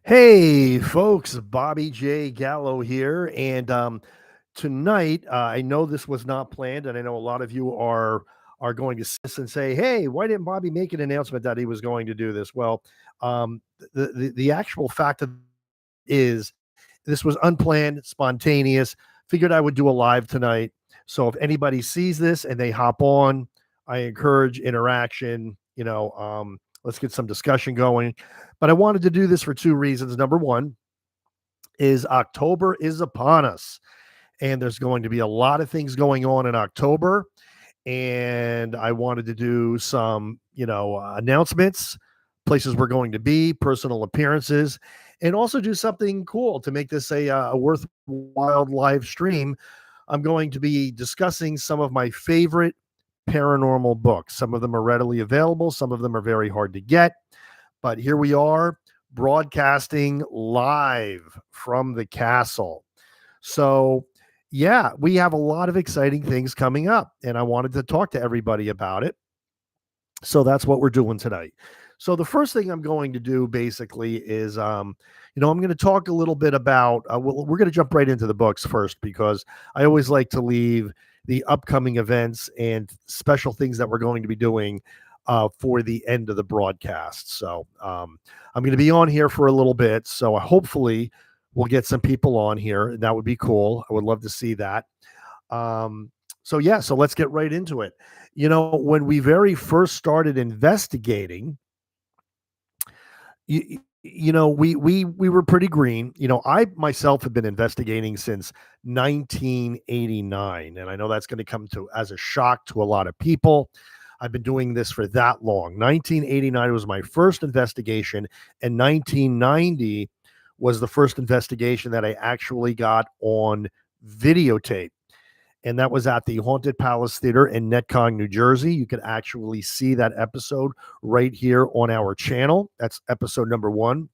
Hey, folks, Bobby J. Gallo here. And tonight, I know this was not planned, and I know a lot of you are going to sit and say, "Hey, why didn't Bobby make an announcement that he was going to do this?" Well, the actual fact of is this was unplanned, spontaneous. Figured I would do a live tonight. So if anybody sees this and they hop on, I encourage interaction. Let's get some discussion going. But I wanted to do this for two reasons. Number one is October is upon us, and there's going to be a lot of things going on in October. And I wanted to do some, announcements, places we're going to be, personal appearances, and also do something cool to make this a worthwhile live stream. I'm going to be discussing some of my favorite paranormal books. Some of them are readily available, some of them are very hard to get. But here we are broadcasting live from the castle. So, yeah, we have a lot of exciting things coming up, and I wanted to talk to everybody about it. So that's what we're doing tonight. So the first thing I'm going to do basically is, I'm going to talk a little bit about. We're going to jump right into the books first because I always like to leave the upcoming events and special things that we're going to be doing for the end of the broadcast. So I'm going to be on here for a little bit. So hopefully we'll get some people on here, and that would be cool. I would love to see that. So let's get right into it. When we very first started investigating, we were pretty green. I myself have been investigating since 1989, and I know that's going to come to as a shock to a lot of people. I've been doing this for that long. 1989 was my first investigation, and 1990 was the first investigation that I actually got on videotape. And that was at the Haunted Palace Theater in Netcong, New Jersey. You can actually see that episode right here on our channel. That's episode number 1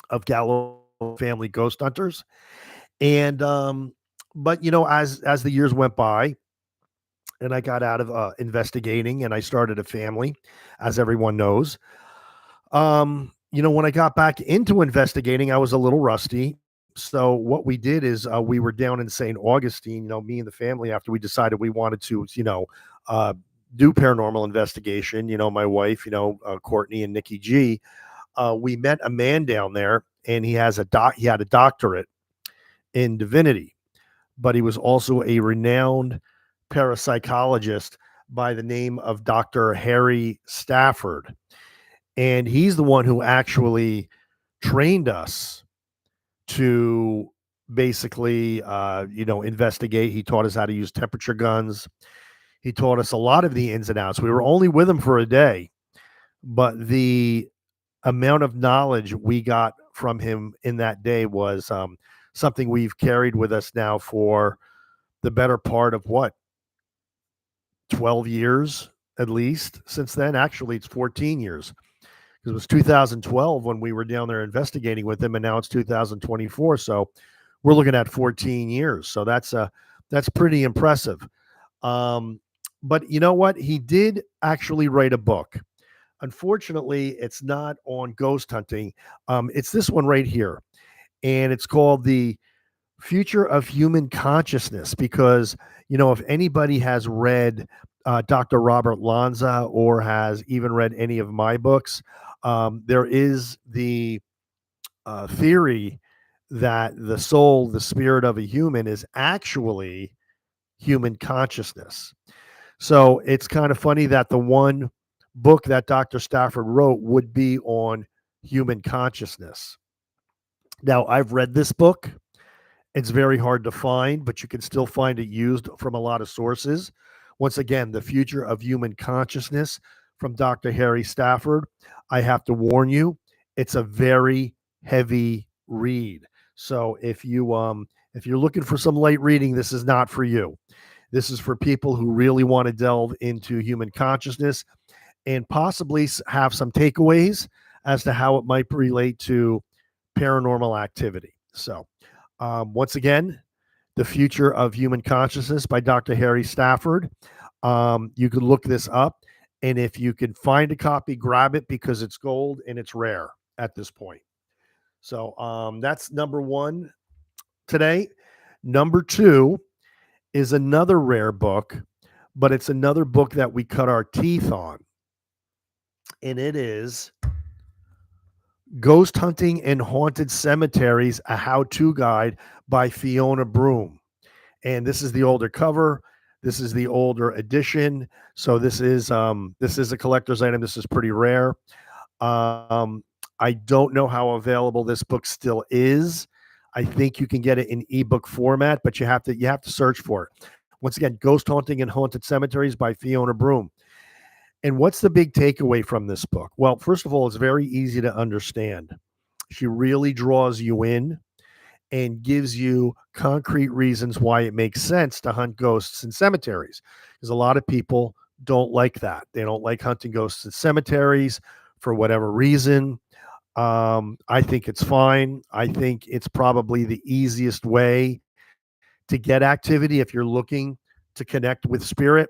of Gallo Family Ghost Hunters. And but as the years went by, and I got out of investigating, and I started a family, as everyone knows. When I got back into investigating, I was a little rusty. So what we did is we were down in St. Augustine, me and the family, after we decided we wanted to, uh, do paranormal investigation. My wife, Courtney and Nikki G. We met a man down there, and he had a doctorate in divinity, but he was also a renowned parapsychologist by the name of Dr. Harry Stafford. And he's the one who actually trained us to basically, investigate. He taught us how to use temperature guns. He taught us a lot of the ins and outs. We were only with him for a day, but the amount of knowledge we got from him in that day was something we've carried with us now for the better part of 12 years at least since then. Actually, it's 14 years. It was 2012 when we were down there investigating with him, and now it's 2024. So we're looking at 14 years. So that's pretty impressive. But you know what? He did actually write a book. Unfortunately, it's not on ghost hunting. It's this one right here, and it's called The Future of Human Consciousness. Because if anybody has read Dr. Robert Lanza or has even read any of my books, there is the theory that the soul, the spirit of a human, is actually human consciousness. So it's kind of funny that the one book that Dr. Stafford wrote would be on human consciousness. Now, I've read this book. It's very hard to find, but you can still find it used from a lot of sources. Once again, The Future of Human Consciousness from Dr. Harry Stafford. I have to warn you, it's a very heavy read. So if you're looking for some light reading, this is not for you. This is for people who really want to delve into human consciousness and possibly have some takeaways as to how it might relate to paranormal activity. So once again, The Future of Human Consciousness by Dr. Harry Stafford. You can look this up, and if you can find a copy, grab it because it's gold and it's rare at this point. So that's number one today. Number two is another rare book, but it's another book that we cut our teeth on. And it is Ghost Hunting in Haunted Cemeteries, a how-to guide by Fiona Broom. And this is the older cover. This is the older edition. So this is a collector's item. This is pretty rare. Um, I don't know how available this book still is. I think you can get it in ebook format, but you have to search for it. Once again, Ghost Haunting in Haunted Cemeteries by Fiona Broom. And what's the big takeaway from this book? Well, first of all, it's very easy to understand. She really draws you in and gives you concrete reasons why it makes sense to hunt ghosts in cemeteries. Because a lot of people don't like that. They don't like hunting ghosts in cemeteries for whatever reason. I think it's fine. I think it's probably the easiest way to get activity if you're looking to connect with spirit.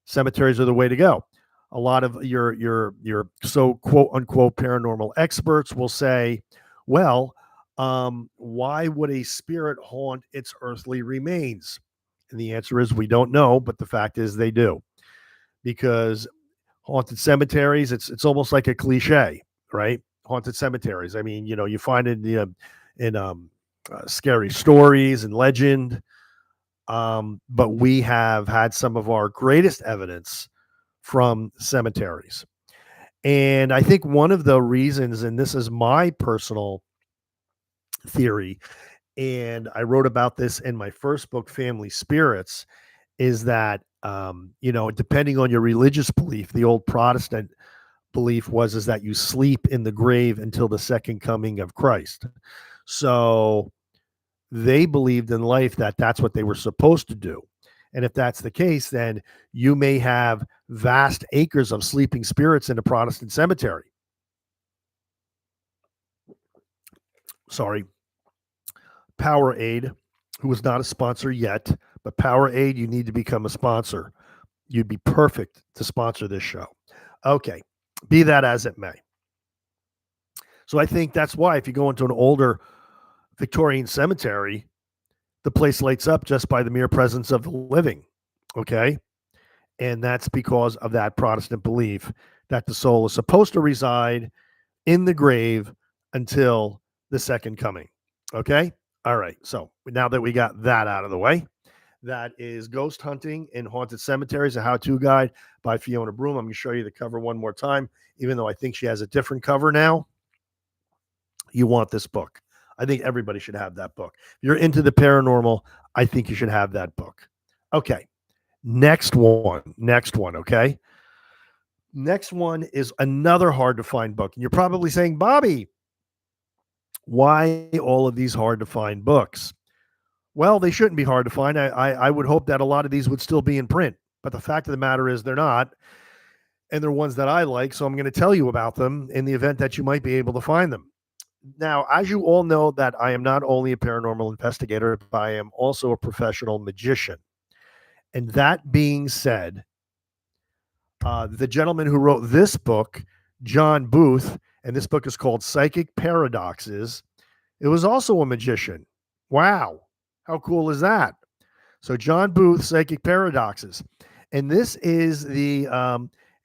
Cemeteries are the way to go. A lot of your so quote unquote paranormal experts will say, well, why would a spirit haunt its earthly remains? And the answer is we don't know, but the fact is they do. Because haunted cemeteries, it's almost like a cliche, right? Haunted cemeteries. I mean, you find it in scary stories and legend. But we have had some of our greatest evidence from cemeteries. And I think one of the reasons, and this is my personal theory, and I wrote about this in my first book, Family Spirits, is that depending on your religious belief, the old Protestant belief was is that you sleep in the grave until the second coming of Christ. So they believed in life that that's what they were supposed to do. And if that's the case, then you may have vast acres of sleeping spirits in a Protestant cemetery. Sorry. Powerade, who is not a sponsor yet, but Powerade, you need to become a sponsor. You'd be perfect to sponsor this show. Okay. Be that as it may. So I think that's why if you go into an older Victorian cemetery, the place lights up just by the mere presence of the living. Okay. And that's because of that Protestant belief that the soul is supposed to reside in the grave until the second coming. Okay. All right. So now that we got that out of the way, that is Ghost Hunting in Haunted Cemeteries, a how-to guide by Fiona Broom. I'm going to show you the cover one more time, even though I think she has a different cover now. You want this book. I think everybody should have that book. If you're into the paranormal, I think you should have that book. Okay. Next one. Okay. Next one is another hard to find book. And you're probably saying, Bobby, why all of these hard to find books? Well, they shouldn't be hard to find. I would hope that a lot of these would still be in print. But the fact of the matter is they're not. And they're ones that I like. So I'm going to tell you about them in the event that you might be able to find them. Now, as you all know, that I am not only a paranormal investigator, but I am also a professional magician. And that being said, the gentleman who wrote this book, John Booth, and this book is called Psychic Paradoxes, it was also a magician. Wow. How cool is that? So John Booth, Psychic Paradoxes. And this is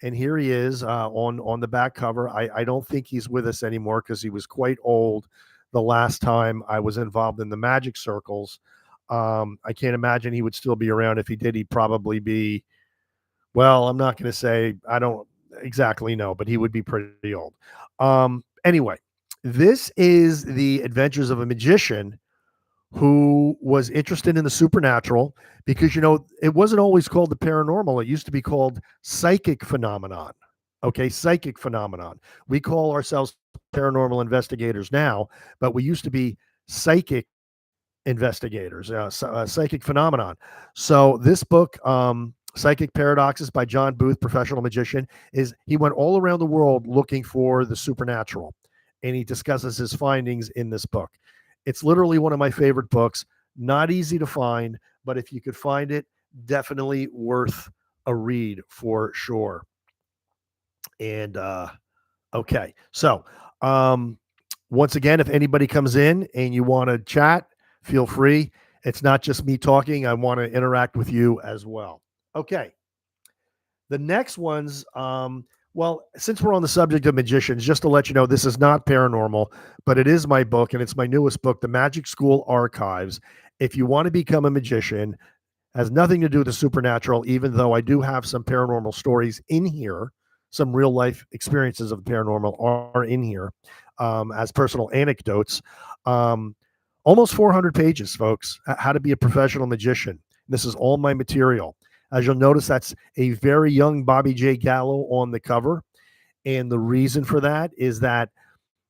and here he is on the back cover. I don't think he's with us anymore because he was quite old the last time I was involved in the magic circles. I can't imagine he would still be around. If he did, he'd probably be, well, I'm not going to say, I don't exactly know, but he would be pretty old. Anyway, this is the adventures of a magician who was interested in the supernatural because, it wasn't always called the paranormal. It used to be called psychic phenomenon. Okay, psychic phenomenon. We call ourselves paranormal investigators now, but we used to be psychic investigators, psychic phenomenon. So this book, Psychic Paradoxes by John Booth, professional magician, he went all around the world looking for the supernatural, and he discusses his findings in this book. It's literally one of my favorite books. Not easy to find, but if you could find it, definitely worth a read for sure. And okay, so Once again, if anybody comes in and you want to chat, feel free. It's not just me talking. I want to interact with you as well. Okay. The next ones, well, since we're on the subject of magicians, just to let you know, this is not paranormal, but it is my book, and it's my newest book, The Magic School Archives. If you want to become a magician, has nothing to do with the supernatural, even though I do have some paranormal stories in here. Some real life experiences of the paranormal are in here as personal anecdotes. Um, Almost 400 pages, folks. How to be a professional magician. This is all my material. As you'll notice, that's a very young Bobby J. Gallo on the cover. And the reason for that is that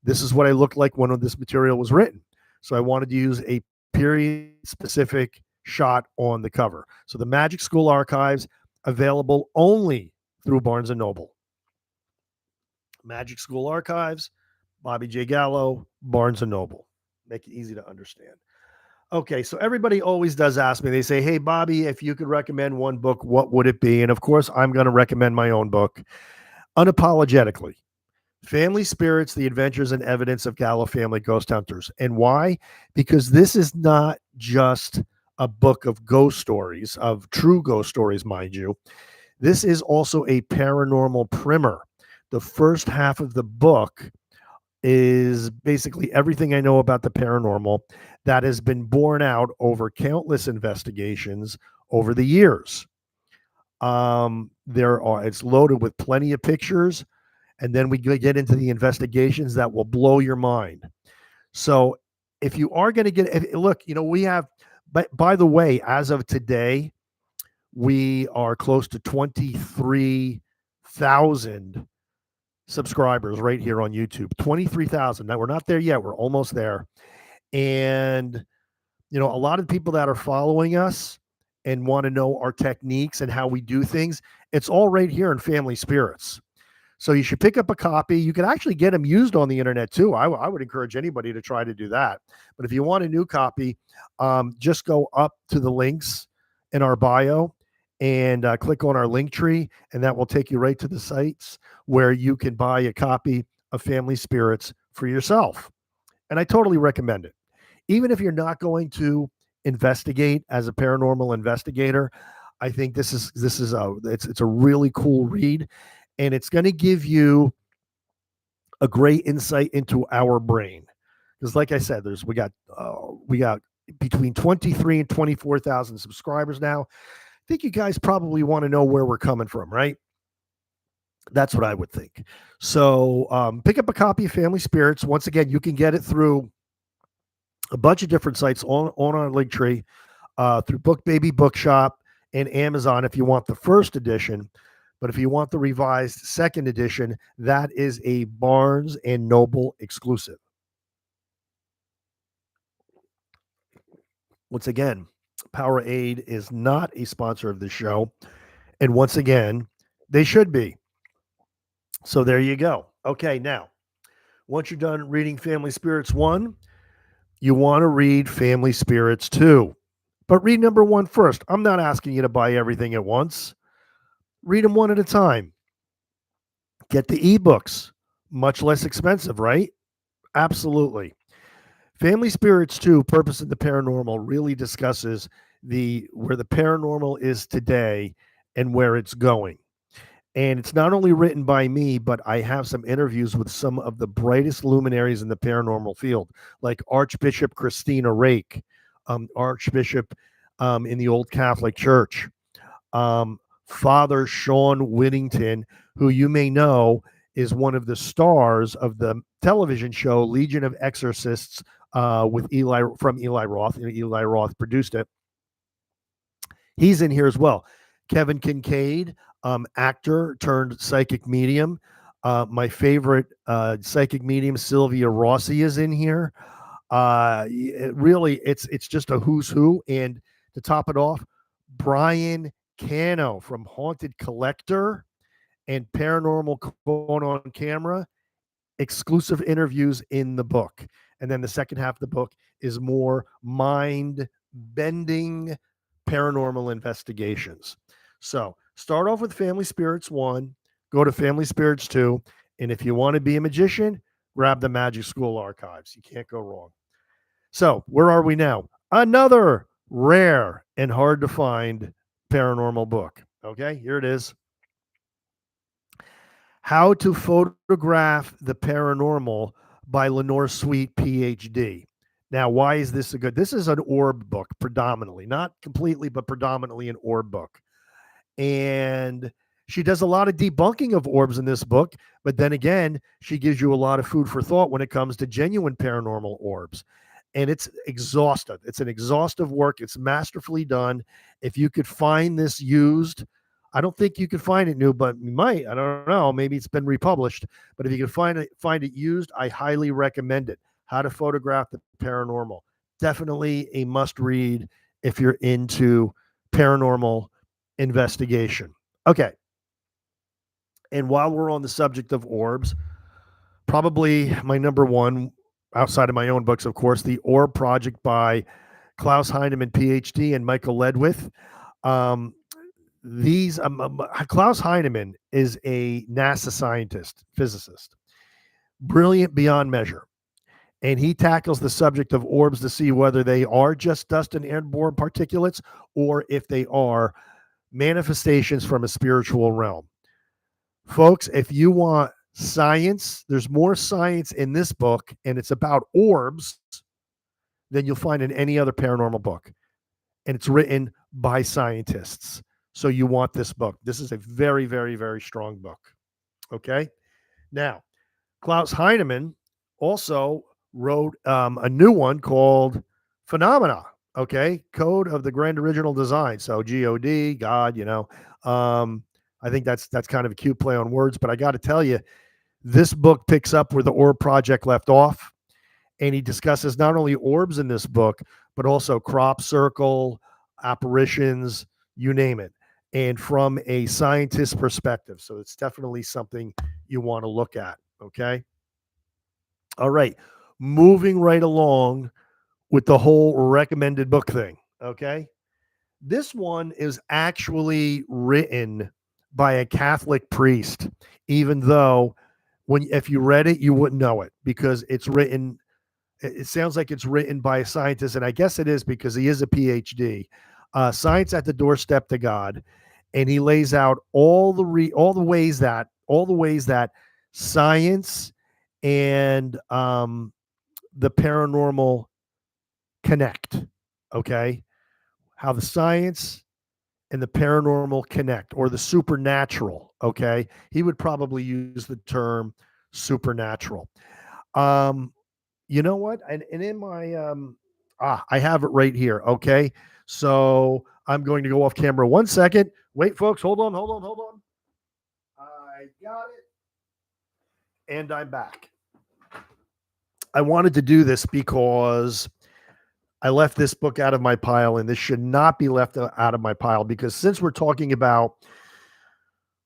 this is what I looked like when this material was written. So I wanted to use a period specific shot on the cover. So the Magic School Archives, available only through Barnes and Noble. Magic School Archives, Bobby J. Gallo, Barnes and Noble. Make it easy to understand. Okay, so everybody always does ask me, they say, hey, Bobby, if you could recommend one book, what would it be? And of course, I'm going to recommend my own book, unapologetically. Family Spirits, The Adventures and Evidence of Gallo Family Ghost Hunters. And why? Because this is not just a book of ghost stories, of true ghost stories, mind you. This is also a paranormal primer. The first half of the book is basically everything I know about the paranormal that has been borne out over countless investigations over the years. It's loaded with plenty of pictures, and then we get into the investigations that will blow your mind. So if you are going to look, we have, but by the way, as of today, we are close to 23,000 subscribers right here on YouTube. 23,000. Now we're not there yet. We're almost there. And, a lot of people that are following us and want to know our techniques and how we do things, it's all right here in Family Spirits. So you should pick up a copy. You can actually get them used on the internet too. I would encourage anybody to try to do that. But if you want a new copy, just go up to the links in our bio and click on our link tree, and that will take you right to the sites where you can buy a copy of Family Spirits for yourself. And I totally recommend it. Even if you're not going to investigate as a paranormal investigator, I think this is it's a really cool read, and it's going to give you a great insight into our brain. Because, like I said, we got between 23 and 24,000 subscribers now. I think you guys probably want to know where we're coming from, right? That's what I would think. So pick up a copy of Family Spirits. Once again, you can get it through a bunch of different sites on our link tree, through Book Baby Bookshop and Amazon if you want the first edition. But if you want the revised second edition, that is a Barnes and Noble exclusive. Once again, Powerade is not a sponsor of the show. And once again, they should be. So there you go. Okay, now, once you're done reading Family Spirits 1, you want to read Family Spirits 2. But read number 1 first. I'm not asking you to buy everything at once. Read them one at a time. Get the ebooks. Much less expensive, right? Absolutely. Family Spirits 2, Purpose of the Paranormal, really discusses where the paranormal is today and where it's going. And it's not only written by me, but I have some interviews with some of the brightest luminaries in the paranormal field, like Archbishop Christina Rake, Archbishop in the Old Catholic Church, Father Sean Whittington, who you may know is one of the stars of the television show Legion of Exorcists with Eli Roth. Eli Roth produced it. He's in here as well. Kevin Kincaid, actor turned psychic medium. My favorite psychic medium, Sylvia Rossi, is in here. It's just a who's who. And to top it off, Brian Cano from Haunted Collector and Paranormal Going on Camera, exclusive interviews in the book. And then the second half of the book is more mind-bending paranormal investigations. So start off with Family Spirits 1, go to Family Spirits 2, and if you want to be a magician, grab the Magic School archives. You can't go wrong. So, where are we now? Another rare and hard to find paranormal book. Okay, here it is. How to Photograph the Paranormal by Lenore Sweet, PhD. Now, why is this a good? This is an orb book predominantly, not completely, but predominantly an orb book. And she does a lot of debunking of orbs in this book, but then again, she gives you a lot of food for thought when it comes to genuine paranormal orbs. And it's exhaustive. It's an exhaustive work. It's masterfully done. If you could find this used, I don't think you could find it new, but you might. I don't know. Maybe it's been republished. But if you can find it used, I highly recommend it. How to Photograph the Paranormal. Definitely a must read if you're into paranormal investigation. Okay. And while we're on the subject of orbs, probably my number one, outside of my own books, of course, The Orb Project by Klaus Heinemann, PhD, and Michael Ledwith. Um, Klaus Heinemann is a NASA scientist, physicist, brilliant beyond measure. And he tackles the subject of orbs to see whether they are just dust and airborne particulates or if they are manifestations from a spiritual realm. Folks, if you want science, there's more science in this book, and it's about orbs than you'll find in any other paranormal book. And it's written by scientists. So you want this book. This is a very, very, very strong book. Okay. Now, Klaus Heinemann also wrote a new one called Phenomena. Okay. Code of the Grand Original Design. So God, God, I think that's kind of a cute play on words, but I got to tell you, this book picks up where the Orb Project left off, and he discusses not only orbs in this book, but also crop circle, apparitions, you name it, and from a scientist perspective. So it's definitely something you want to look at. Okay. All right. Moving right along with the whole recommended book thing. Okay. This one is actually written by a Catholic priest, even though if you read it, you wouldn't know it because it's written. It sounds like it's written by a scientist, and I guess it is because he is a PhD. Science at the Doorstep to God, and he lays out all the ways that science and the paranormal connect. Okay, how the science and the paranormal connect, or the supernatural. Okay, he would probably use the term supernatural. Um, you know what? And in my I have it right here. Okay, so I'm going to go off camera 1 second. Wait, folks, hold on. I got it, and I'm back. I wanted to do this because I left this book out of my pile, and this should not be left out of my pile because since we're talking about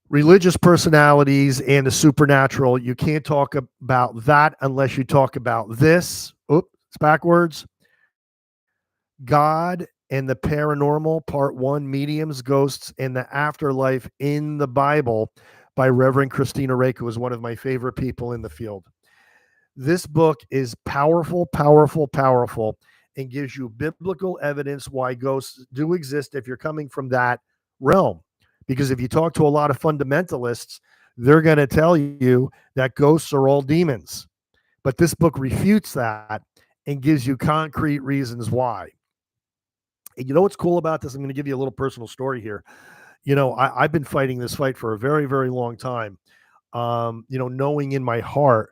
religious personalities and the supernatural, you can't talk about that unless you talk about this. Oops, it's backwards. God and the Paranormal, Part 1, Mediums, Ghosts, and the Afterlife in the Bible by Reverend Christina Rake, who is one of my favorite people in the field. This book is powerful, powerful, powerful, and gives you biblical evidence why ghosts do exist if you're coming from that realm. Because if you talk to a lot of fundamentalists, they're going to tell you that ghosts are all demons. But this book refutes that and gives you concrete reasons why. And you know what's cool about this? I'm going to give you a little personal story here. I've been fighting this fight for a very, very long time. Knowing in my heart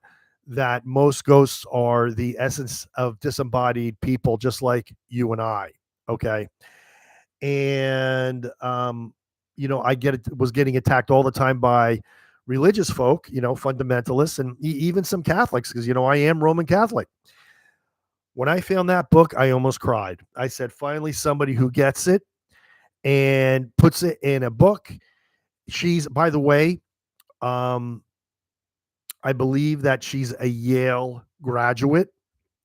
that most ghosts are the essence of disembodied people, just like you and I. Okay. And, was getting attacked all the time by religious folk, fundamentalists, and even some Catholics, because, I am Roman Catholic. When I found that book, I almost cried. I said, finally, somebody who gets it and puts it in a book. She's, by the way, I believe that she's a Yale graduate.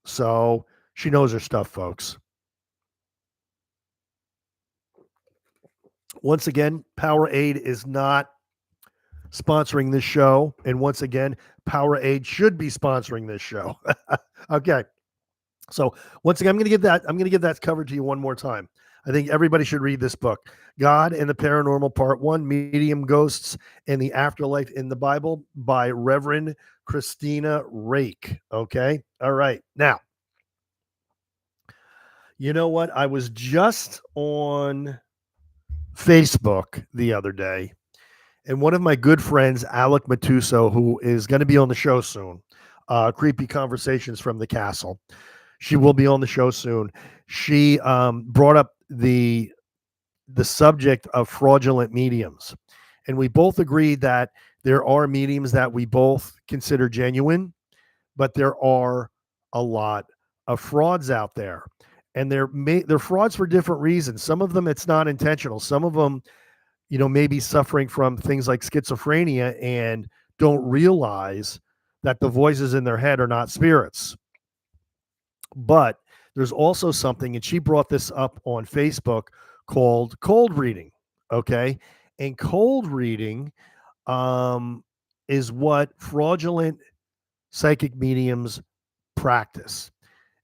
So she knows her stuff, folks. Once again, Powerade is not sponsoring this show. And once again, Powerade should be sponsoring this show. Okay. So once again, I'm going to give that covered to you one more time. I think everybody should read this book, God and the Paranormal Part 1, Medium Ghosts and the Afterlife in the Bible by Reverend Christina Rake. Okay. All right. Now, you know what? I was just on Facebook the other day, and one of my good friends, Alec Matuso, who is going to be on the show soon, Creepy Conversations from the Castle. She will be on the show soon. She brought up the subject of fraudulent mediums, and we both agreed that there are mediums that we both consider genuine, but there are a lot of frauds out there, and they're frauds for different reasons. Some of them it's not intentional. Some of them, maybe suffering from things like schizophrenia and don't realize that the voices in their head are not spirits. But there's also something, and she brought this up on Facebook, called cold reading. Okay. And cold reading is what fraudulent psychic mediums practice.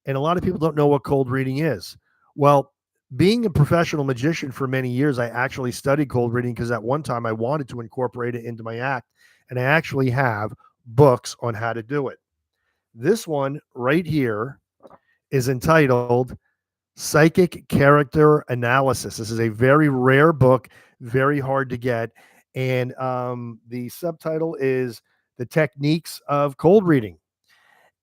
And a lot of people don't know what cold reading is. Well, being a professional magician for many years, I actually studied cold reading because at one time I wanted to incorporate it into my act. And I actually have books on how to do it. This one right here is entitled Psychic Character Analysis. This is a very rare book, very hard to get. And the subtitle is The Techniques of Cold Reading.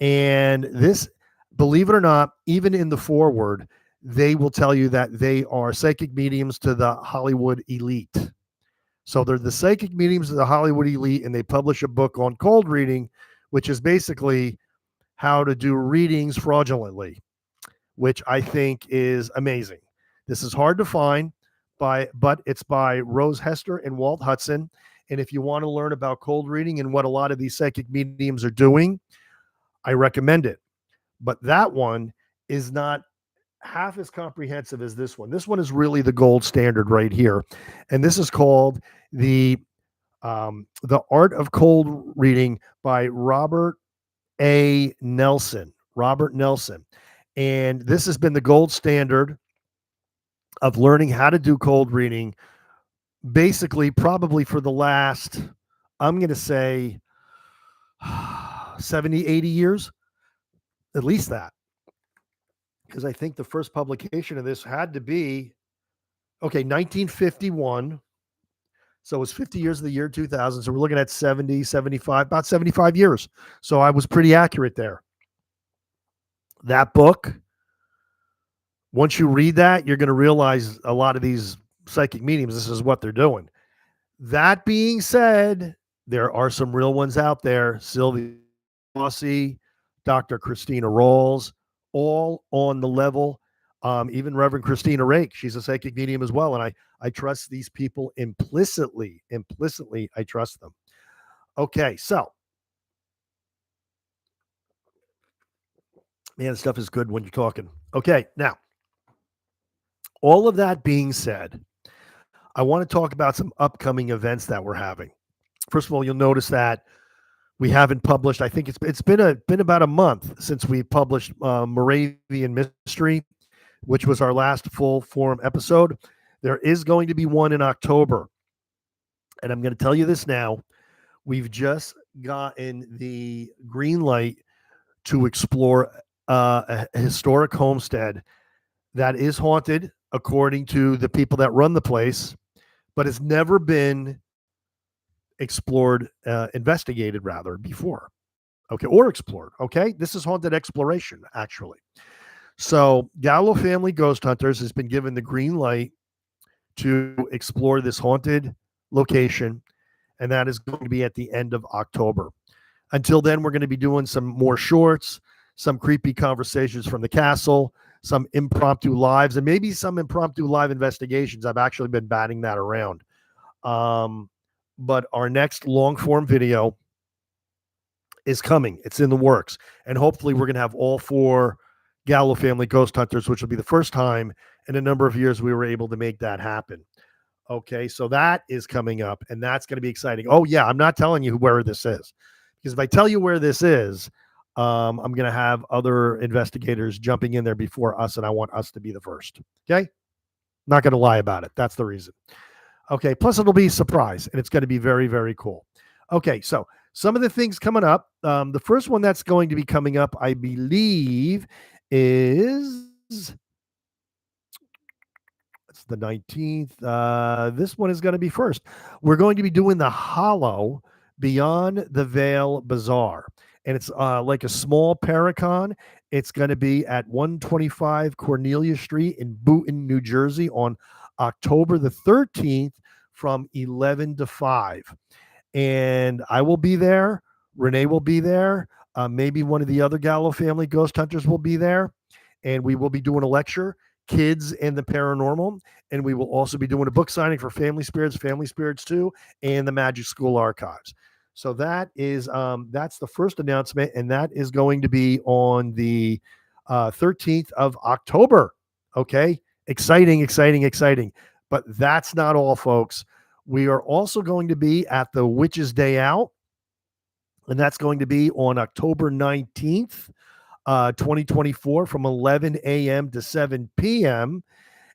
And this, believe it or not, even in the foreword, they will tell you that they are psychic mediums to the Hollywood elite. So they're the psychic mediums of the Hollywood elite, and they publish a book on cold reading, which is basically how to do readings fraudulently, which I think is amazing. This is hard to find, but it's by Rose Hester and Walt Hudson. And if you want to learn about cold reading and what a lot of these psychic mediums are doing, I recommend it. But that one is not half as comprehensive as this one. This one is really the gold standard right here. And this is called the Art of Cold Reading by Robert Nelson. And this has been the gold standard of learning how to do cold reading, basically, probably for the last, I'm going to say, 70, 80 years, at least that. Because I think the first publication of this had to be, 1951. So it was 50 years of the year 2000. So we're looking at 70, 75, about 75 years. So I was pretty accurate there. That book, once you read that, you're going to realize a lot of these psychic mediums, this is what they're doing. That being said, there are some real ones out there. Sylvia Rossi, Dr. Christina Rawls, all on the level. Even Reverend Christina Rake, she's a psychic medium as well. And I trust these people implicitly. I trust them. Okay, so, man, stuff is good when you're talking. Okay, now, all of that being said, I want to talk about some upcoming events that we're having. First of all, you'll notice that we haven't published. I think it's been about a month since we published Moravian Mystery, which was our last full form episode. There is going to be one in October, and I'm going to tell you this now. We've just gotten the green light to explore a historic homestead that is haunted, according to the people that run the place, but has never been explored, investigated rather, before. Okay, or explored. Okay, this is haunted exploration, actually. So Gallo Family Ghost Hunters has been given the green light to explore this haunted location, and that is going to be at the end of October. Until then, we're going to be doing some more shorts, some creepy conversations from the castle, some impromptu lives, and maybe some impromptu live investigations. I've actually been batting that around. But our next long form video is coming. It's in the works. And hopefully we're going to have all 4 Gallo Family Ghost Hunters, which will be the first time in a number of years we were able to make that happen. Okay, so that is coming up, and that's going to be exciting. Oh yeah, I'm not telling you where this is, because if I tell you where this is, I'm going to have other investigators jumping in there before us, and I want us to be the first. Okay, not going to lie about it. That's the reason. Okay, plus it'll be a surprise, and it's going to be very, very cool. Okay, so some of the things coming up. The first one that's going to be coming up, I believe, is it's the 19th. This one is going to be first. We're going to be doing the Hollow Beyond the Veil Bazaar. And it's like a small Paracon. It's going to be at 125 Cornelia Street in Boonton, New Jersey on October the 13th from 11 to 5. And I will be there. Renee will be there. Maybe one of the other Gallo family ghost hunters will be there. And we will be doing a lecture, Kids and the Paranormal. And we will also be doing a book signing for Family Spirits 2, and the Magic School Archives. So that is that's the first announcement, and that is going to be on the 13th of October. Okay, exciting, exciting, exciting. But that's not all, folks. We are also going to be at the Witches' Day Out, and that's going to be on October 19th, 2024, from 11 a.m. to 7 p.m.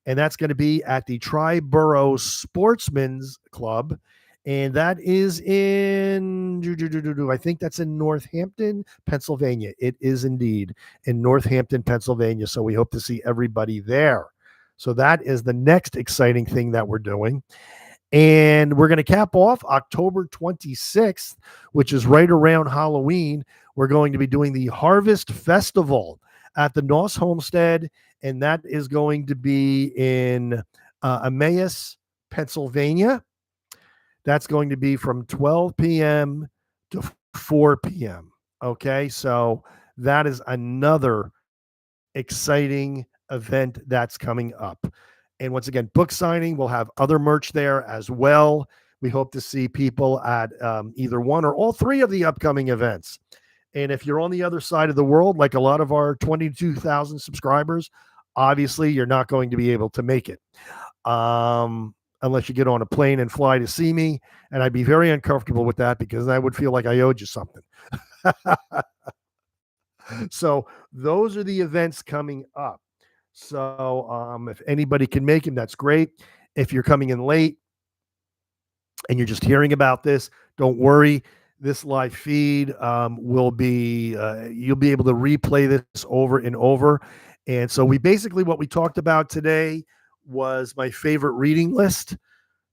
And that's going to be at the Triborough Sportsman's Club. And that is I think that's in Northampton, Pennsylvania. It is indeed in Northampton, Pennsylvania. So we hope to see everybody there. So that is the next exciting thing that we're doing. And we're going to cap off October 26th, which is right around Halloween. We're going to be doing the Harvest Festival at the Noss Homestead, and that is going to be in Emmaus, Pennsylvania. That's going to be from 12 p.m. to 4 p.m. Okay, so that is another exciting event that's coming up. And once again, book signing, we'll have other merch there as well. We hope to see people at either one or all three of the upcoming events. And if you're on the other side of the world, like a lot of our 22,000 subscribers, obviously you're not going to be able to make it unless you get on a plane and fly to see me. And I'd be very uncomfortable with that, because I would feel like I owed you something. So those are the events coming up. So if anybody can make them, that's great. If you're coming in late and you're just hearing about this, don't worry. This live feed will be, you'll be able to replay this over and over. And so what we talked about today was my favorite reading list.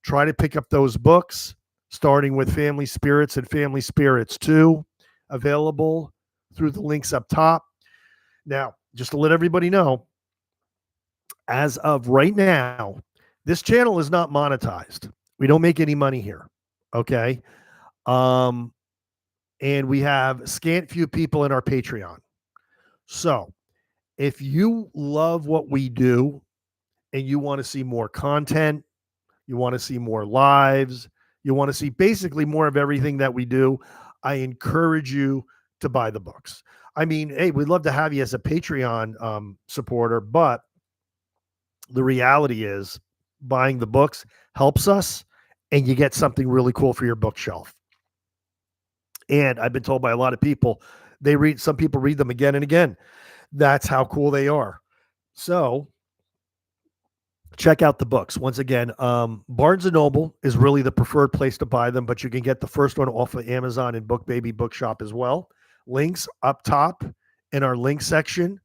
Try to pick up those books, starting with Family Spirits and Family Spirits 2, available through the links up top. Now, just to let everybody know, as of right now, this channel is not monetized. We don't make any money here. Okay. And we have scant few people in our Patreon. So if you love what we do and you want to see more content, you want to see more lives, you want to see basically more of everything that we do, I encourage you to buy the books. I mean, hey, we'd love to have you as a Patreon supporter, but the reality is buying the books helps us, and you get something really cool for your bookshelf. And I've been told by a lot of people, some people read them again and again. That's how cool they are. So check out the books. Once again, Barnes & Noble is really the preferred place to buy them, but you can get the first one off of Amazon and Book Baby Bookshop as well. Links up top in our link section.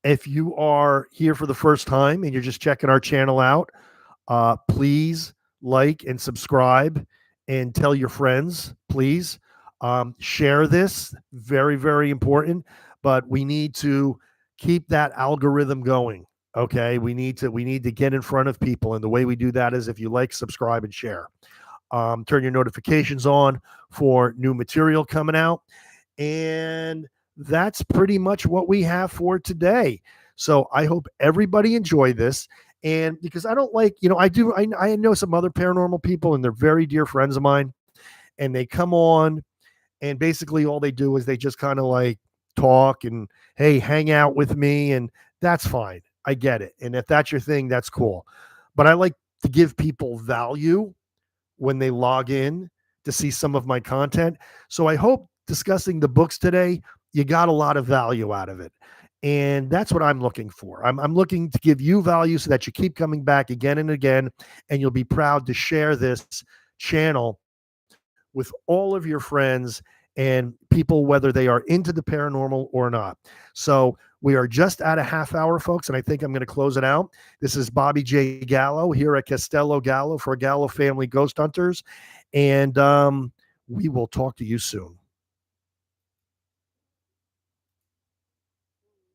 If you are here for the first time and you're just checking our channel out, please like and subscribe and tell your friends, please. Share this, very, very important, but we need to keep that algorithm going. Okay. We need to get in front of people. And the way we do that is if you like, subscribe, and share. Turn your notifications on for new material coming out. And that's pretty much what we have for today. So I hope everybody enjoyed this. And because I don't like, I know some other paranormal people, and they're very dear friends of mine, and they come on and basically all they do is they just kind of like talk and, hey, hang out with me. And that's fine. I get it. And if that's your thing, that's cool. but I like to give people value when they log in to see some of my content. So I hope discussing the books today, you got a lot of value out of it. And that's what I'm looking for. I'm looking to give you value so that you keep coming back again and again, and you'll be proud to share this channel with all of your friends and people, whether they are into the paranormal or not. So we are just at a half hour, folks, and I think I'm going to close it out. This is Bobby J. Gallo here at Castello Gallo for Gallo Family Ghost Hunters. And we will talk to you soon.